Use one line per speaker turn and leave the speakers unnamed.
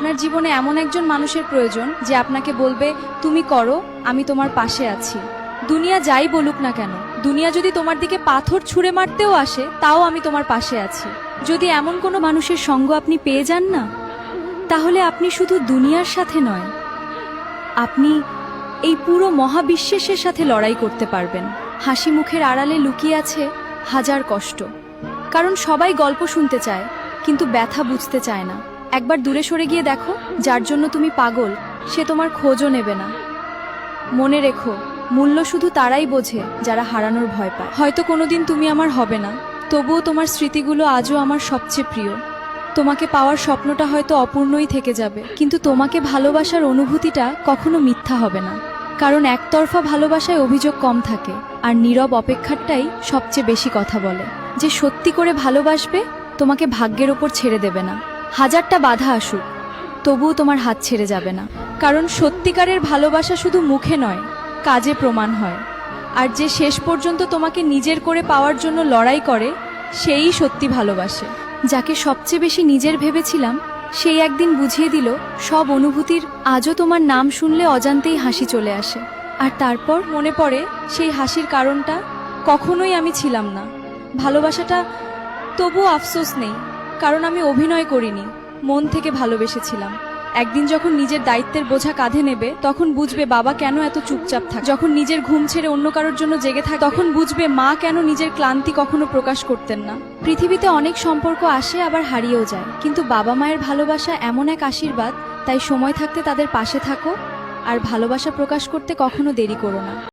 আপনার জীবনে এমন একজন মানুষের প্রয়োজন যে আপনাকে বলবে তুমি করো, আমি তোমার পাশে আছি। দুনিয়া যাই বলুক না কেন, দুনিয়া যদি তোমার দিকে পাথর ছুঁড়ে মারতেও আসে, তাও আমি তোমার পাশে আছি। যদি এমন কোনো মানুষের সঙ্গ আপনি পেয়ে যান না, তাহলে আপনি শুধু দুনিয়ার সাথে নয়, আপনি এই পুরো মহাবিশ্বের সাথে লড়াই করতে পারবেন। হাসি মুখের আড়ালে লুকিয়ে আছে হাজার কষ্ট। কারণ সবাই গল্প শুনতে চায়, কিন্তু ব্যথা বুঝতে চায় না। একবার দূরে সরে গিয়ে দেখো, যার জন্য তুমি পাগল সে তোমার খোঁজও নেবে না। মনে রেখো, মূল্য শুধু তারাই বোঝে যারা হারানোর ভয় পায়। হয়তো কোনোদিন তুমি আমার হবে না, তবুও তোমার স্মৃতিগুলো আজও আমার সবচেয়ে প্রিয়। তোমাকে পাওয়ার স্বপ্নটা হয়তো অপূর্ণই থেকে যাবে, কিন্তু তোমাকে ভালোবাসার অনুভূতিটা কখনো মিথ্যা হবে না। কারণ একতরফা ভালোবাসায় অভিযোগ কম থাকে, আর নীরব অপেক্ষাটাই সবচেয়ে বেশি কথা বলে। যে সত্যি করে ভালোবাসবে তোমাকে ভাগ্যের ওপর ছেড়ে দেবে না। হাজারটা বাধা আসুক, তবুও তোমার হাত ছেড়ে যাবে না। কারণ সত্যিকারের ভালোবাসা শুধু মুখে নয়, কাজে প্রমাণ হয়। আর যে শেষ পর্যন্ত তোমাকে নিজের করে পাওয়ার জন্য লড়াই করে, সেই সত্যি ভালোবাসে। যাকে সবচেয়ে বেশি নিজের ভেবেছিলাম, সেই একদিন বুঝিয়ে দিল সব অনুভূতির। আজও তোমার নাম শুনলে অজান্তেই হাসি চলে আসে। আর তারপর মনে পড়ে সেই হাসির কারণটা কখনোই আমি ছিলাম না। ভালোবাসাটা তবুও আফসোস নেই, কারণ আমি অভিনয় করিনি, মন থেকে ভালোবেসেছিলাম। একদিন যখন নিজের দায়িত্বের বোঝা কাঁধে নেবে, তখন বুঝবে বাবা কেন এত চুপচাপ থাকে। যখন নিজের ঘুম ছেড়ে অন্য কারোর জন্য জেগে থাকে, তখন বুঝবে মা কেন নিজের ক্লান্তি কখনো প্রকাশ করতেন না। পৃথিবীতে অনেক সম্পর্ক আসে আবার হারিয়েও যায়, কিন্তু বাবা মায়ের ভালোবাসা এমন এক আশীর্বাদ। তাই সময় থাকতে তাদের পাশে থাকো, আর ভালোবাসা প্রকাশ করতে কখনো দেরি করো না।